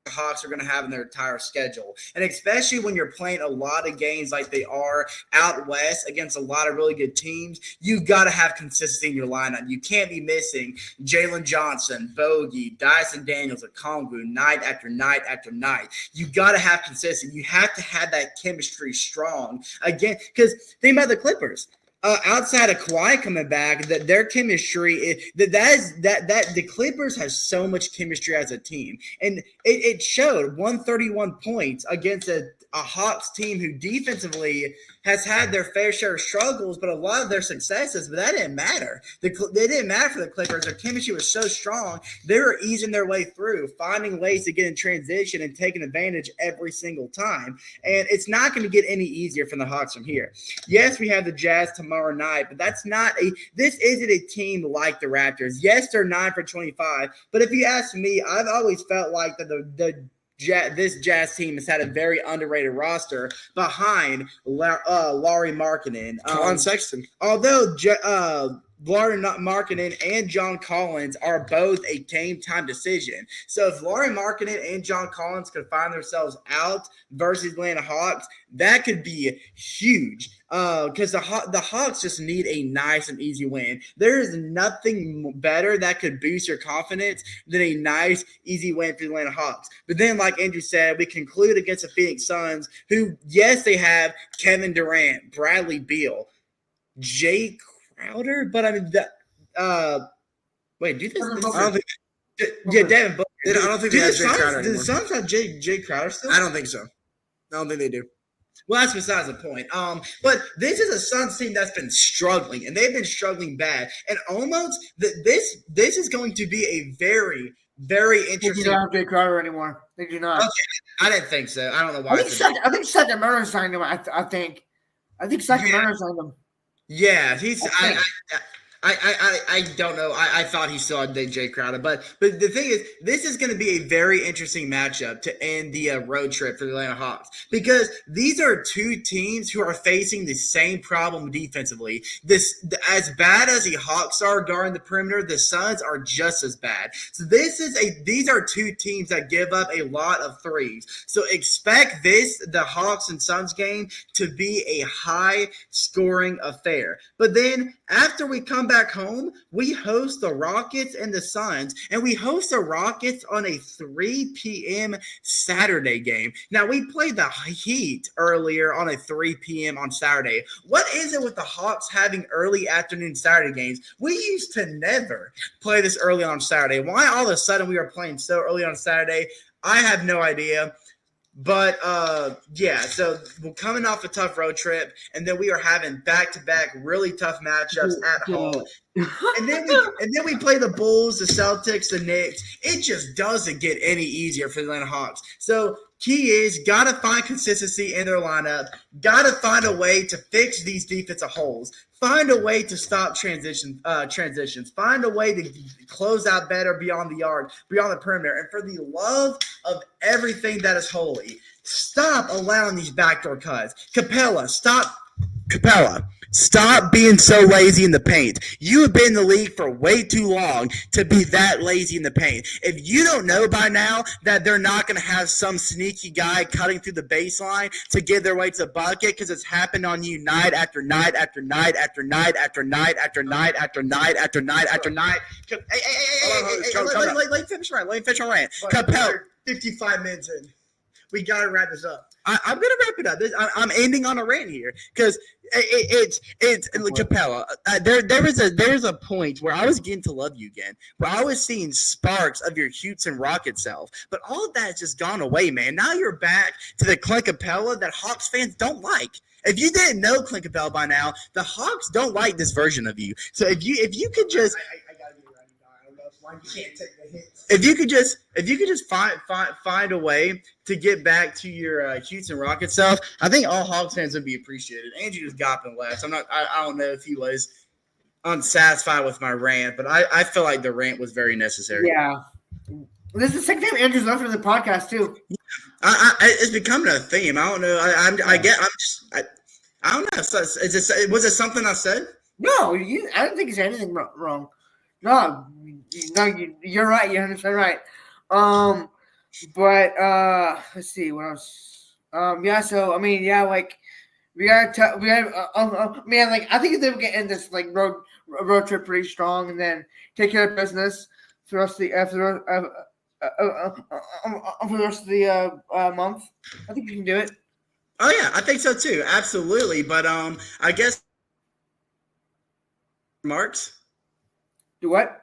the Hawks are going to have in their entire schedule, and especially when you're playing a lot of games like they are out west against a lot of really good teams, you got to have consistency in your lineup. You can't be missing Jalen Johnson, Bogey, Dyson Daniels, Okongwu night after night after night. You got to have consistency. You have to have that chemistry strong again, because think about the Clippers. Outside of Kawhi coming back, that their chemistry that the Clippers has so much chemistry as a team, and it showed 131 points against a Hawks team who defensively has had their fair share of struggles, but a lot of their successes. But that didn't matter. They didn't matter for the Clippers. Their chemistry was so strong. They were easing their way through, finding ways to get in transition and taking advantage every single time. And it's not going to get any easier for the Hawks from here. Yes, we have the Jazz tomorrow night, but this isn't a team like the Raptors. Yes, they're 9-25, but if you ask me, I've always felt like that this Jazz team has had a very underrated roster behind Lauri Markkanen, Colin Sexton. Although Lauri Markkanen and John Collins are both a game time decision. So if Lauri Markkanen and John Collins could find themselves out versus Atlanta Hawks, that could be huge. Because the Hawks just need a nice and easy win. There is nothing better that could boost your confidence than a nice, easy win for the Atlanta Hawks. But then, like Andrew said, we conclude against the Phoenix Suns, who, yes, they have Kevin Durant, Bradley Beal, Jay Crowder, but I mean, wait, do this? Devin Booker. I don't think. Yeah, Devin Booker. I don't think they have Jay Crowder Do the anymore. Suns have Jay Crowder still? I don't think so. I don't think they do. Well, that's besides the point. But this is a Suns team that's been struggling, and they've been struggling bad. And almost this is going to be a very, very They interesting. do not have Jay Crowder anymore. They do not. Okay, I didn't think so. I don't know why. I think Sacramento signed him. I think Sacramento signed him. Yeah, he's. Okay. I don't know. I thought he still had Jay Crowder, but the thing is, this is going to be a very interesting matchup to end the road trip for the Atlanta Hawks, because these are two teams who are facing the same problem defensively. As bad as the Hawks are guarding the perimeter, the Suns are just as bad. So these are two teams that give up a lot of threes. So expect the Hawks and Suns game to be a high scoring affair. But then after we come back home, we host the Rockets and the Suns, and we host the Rockets on a 3 p.m. Saturday game. Now, we played the Heat earlier on a 3 p.m. on Saturday. What is it with the Hawks having early afternoon Saturday games? We used to never play this early on Saturday. Why all of a sudden we are playing so early on Saturday? I have no idea. But yeah, so we're coming off a tough road trip, and then we are having back-to-back really tough matchups at home. And then we play the Bulls, the Celtics, the Knicks. It just doesn't get any easier for the Atlanta Hawks. So key is got to find consistency in their lineup, got to find a way to fix these defensive holes. Find a way to stop transitions. Find a way to close out better beyond the arc, beyond the perimeter. And for the love of everything that is holy, stop allowing these backdoor cuts. Capella, stop Capella, stop being so lazy in the paint. You have been in the league for way too long to be that lazy in the paint. If you don't know by now that they're not going to have some sneaky guy cutting through the baseline to get their way to the bucket because it's happened on you night after night after night after night after night after night after night after night after night. Let me finish my rant. Capella, 55 minutes in. We got to wrap this up. I'm gonna wrap it up. I'm ending on a rant here because it's Capella. There's a point where I was getting to love you again, where I was seeing sparks of your Houston Rocket self, but all of that has just gone away, man. Now you're back to the Clint Capella that Hawks fans don't like. If you didn't know Clint Capella by now, the Hawks don't like this version of you. So if you could just I gotta get ready. I don't know why you can't take the hits. If you could just find a way to get back to your Houston Rocket self, I think all Hawks fans would be appreciated. Andrew just got in last. I don't know if he was unsatisfied with my rant, but I feel like the rant was very necessary. Yeah. This is the second time Andrew's left for the podcast too. It's becoming a theme. I don't know. I don't know. So was it something I said? No, I don't think you said anything wrong. No, you're right. You're 100% right. But let's see what else. Yeah. So I mean, yeah, like we got. Man, like I think that we can end this like road trip pretty strong, and then take care of business for the rest of the month. I think we can do it. Oh yeah, I think so too. Absolutely. But I guess remarks. Do what?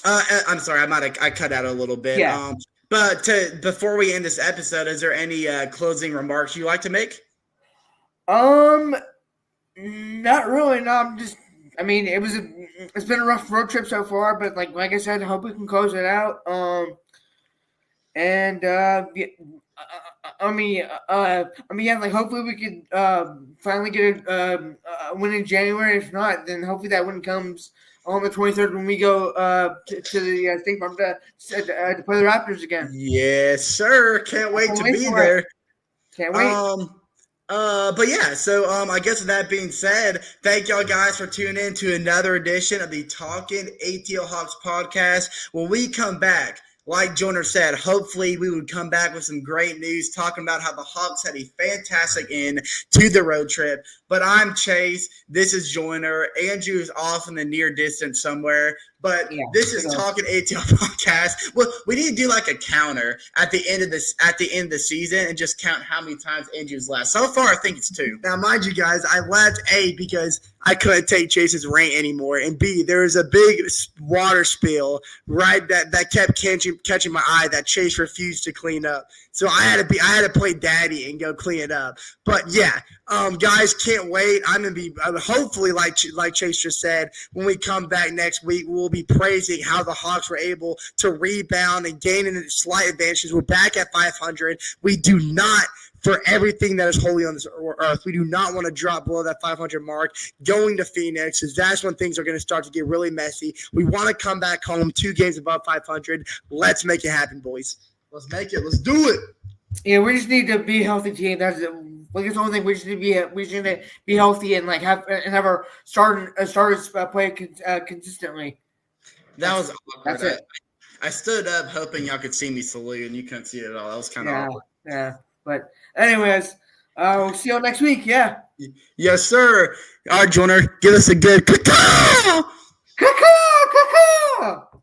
I'm sorry, I cut out a little bit. Yeah. But before we end this episode, is there any closing remarks you'd like to make? Not really. No, I'm just. I mean, it's been a rough road trip so far, but like I said, I hope we can close it out. Yeah, like hopefully we could finally get a win in January. If not, then hopefully that win comes on the 23rd when we go to the State Farm to play the Raptors again. Yes, sir. Can't wait to be there. Can't wait. But yeah, so I guess with that being said, thank y'all guys for tuning in to another edition of the Talkin ATL Hawks podcast. When we come back, like Joyner said, hopefully we would come back with some great news talking about how the Hawks had a fantastic end to the road trip. But I'm Chase. This is Joyner. Andrew is off in the near distance somewhere. But yeah, this is Talkin ATL podcast. Well, we need to do like a counter at the end of the season and just count how many times Andrew's left. So far, I think it's 2. Now, mind you guys, I left A because I couldn't take Chase's rant anymore, and B, there was a big water spill right that kept catching my eye that Chase refused to clean up. So I had to play daddy and go clean it up. But yeah, guys, can't wait. I'm gonna be hopefully like Chase just said, when we come back next week, we'll be praising how the Hawks were able to rebound and gain a slight advantages. We're back at 500. We do not. For everything that is holy on this earth, we do not want to drop below that 500 mark going to Phoenix, because that's when things are going to start to get really messy. We want to come back home 2 games above 500. Let's make it happen, boys. Let's make it. Let's do it. Yeah, we just need to be a healthy team. That's the only thing. We just need to be healthy and have our starters play consistently. That was awkward. That's it. I stood up hoping y'all could see me salute, and you couldn't see it at all. That was kind of awkward. Yeah. But anyways, we'll see you next week. Yeah. Yes, sir. All right, Joyner, give us a good caw-caw! Caw-caw! Caw-caw!